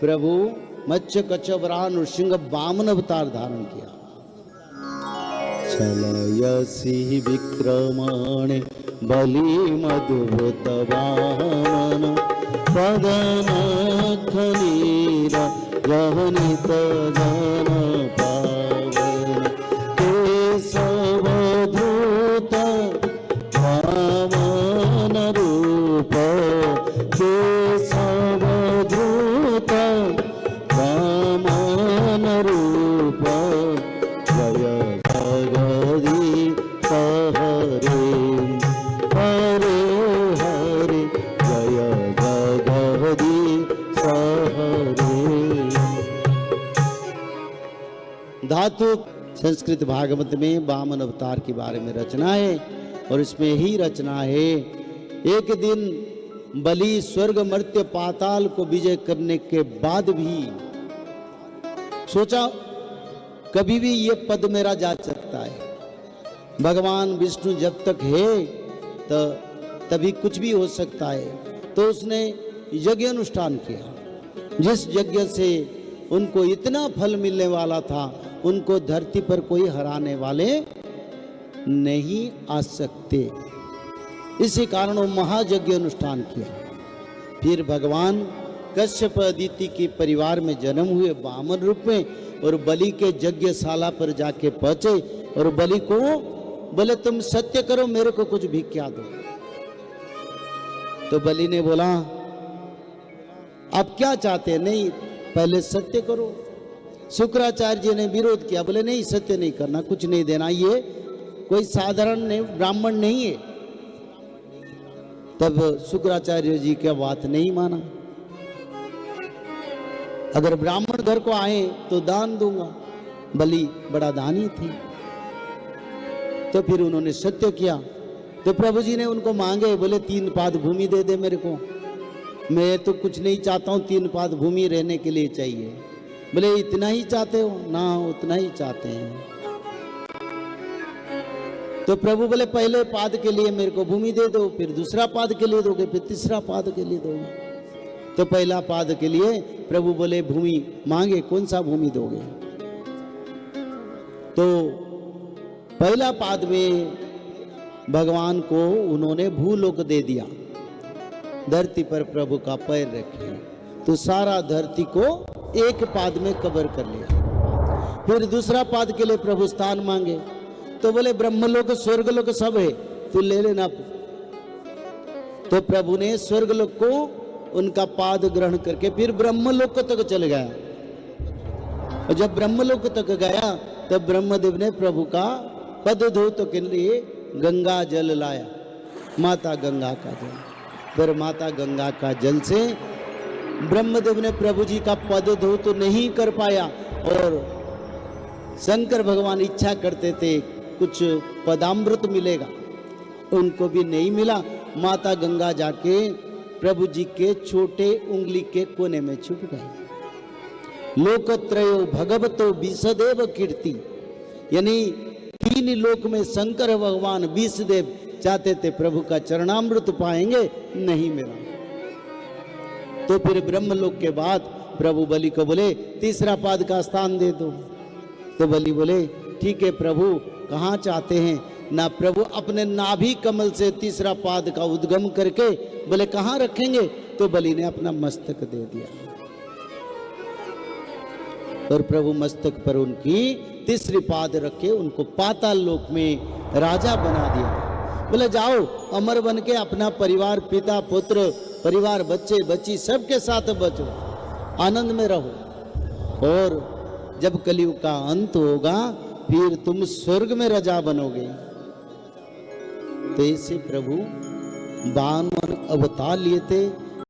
प्रभु मत्स्य कच्छ वराह नृसिंह वामन अवतार धारण किया। चलयसि विक्रमणे बलि मधुभूत वामन पदनखनीर जवनित जन पावन केशवधूत वामन रूप केशवधूत वामन रूप जय जगदीश हरे हरे हरे जय जगदीश हरे। धातु संस्कृत भागवत में वामन अवतार के बारे में रचना है और इसमें ही रचना है। एक दिन बलि स्वर्ग मर्त्य पाताल को विजय करने के बाद भी सोचा कभी भी ये पद मेरा जा सकता है। भगवान विष्णु जब तक है तो तभी कुछ भी हो सकता है। तो उसने यज्ञ अनुष्ठान किया, जिस यज्ञ से उनको इतना फल मिलने वाला था, उनको धरती पर कोई हराने वाले नहीं आ सकते। इसी कारण वो महायज्ञ अनुष्ठान किया। फिर भगवान कश्यप अदिति के परिवार में जन्म हुए वामन रूप में और बलि के यज्ञशाला पर जाके पहुंचे और बलि को बोले तुम सत्य करो, मेरे को कुछ भिक्षा दो। तो बलि ने बोला आप क्या चाहते हैं? नहीं, पहले सत्य करो। शुक्राचार्य जी ने विरोध किया, बोले नहीं सत्य नहीं करना, कुछ नहीं देना, ये कोई साधारण नहीं ब्राह्मण नहीं है। तब शुक्राचार्य जी की बात नहीं माना। अगर ब्राह्मण घर को आए तो दान दूंगा। बलि बड़ा दानी थी। तो फिर उन्होंने सत्य किया। तो प्रभु जी ने उनको मांगे, बोले 3 पाद भूमि दे दे मेरे को, मैं तो कुछ नहीं चाहता हूँ, 3 पाद भूमि रहने के लिए चाहिए। बोले इतना ही चाहते हो? ना, उतना ही चाहते हैं। तो प्रभु बोले पहले पाद के लिए मेरे को भूमि दे दो, फिर दूसरा पाद के लिए दोगे, फिर तीसरा पाद के लिए दोगे। तो पहला पाद के लिए प्रभु बोले भूमि मांगे, कौन सा भूमि दोगे? तो पहला पाद में भगवान को उन्होंने भूलोक दे दिया। धरती पर प्रभु का पैर रखे तो सारा धरती को एक पाद में कवर कर लिया। फिर दूसरा पाद के लिए प्रभु स्थान मांगे तो बोले ब्रह्मलोक स्वर्गलोक सब है, तू ले लेना। तो प्रभु ने स्वर्गलोक को उनका पाद ग्रहण करके फिर ब्रह्मलोक तक चल गया। और जब ब्रह्मलोक तक गया तब ब्रह्मदेव ने प्रभु का पद धोत के लिए गंगा जल लाया, माता गंगा का जल। फिर माता गंगा का जल से ब्रह्मदेव ने प्रभु जी का पद धो तो नहीं कर पाया और शंकर भगवान इच्छा करते थे कुछ पदामृत मिलेगा, उनको भी नहीं मिला। माता गंगा जाके प्रभु जी के छोटे उंगली के कोने में छुप गए। लोकत्रयो भगवतो विषदेव कीर्ति, यानी 3 लोक में शंकर भगवान विषदेव चाहते थे प्रभु का चरणामृत पाएंगे, नहीं मिला। तो फिर ब्रह्मलोक के बाद प्रभु बलि को बोले तीसरा पाद का स्थान दे दो। तो बलि बोले ठीक है प्रभु, कहाँ चाहते हैं? ना प्रभु अपने नाभि कमल से तीसरा पाद का उद्गम करके बोले कहाँ रखेंगे? तो बलि ने अपना मस्तक दे दिया और प्रभु मस्तक पर उनकी तीसरी पाद रखे उनको पाताल लोक में राजा बना दिया। बोले जाओ अमर बन के अपना परिवार, पिता पुत्र परिवार, बच्चे बच्ची सबके साथ बचो, आनंद में रहो, और जब कलयुग का अंत होगा फिर तुम स्वर्ग में राजा बनोगे। तो इससे प्रभु 52 अवतार लिए थे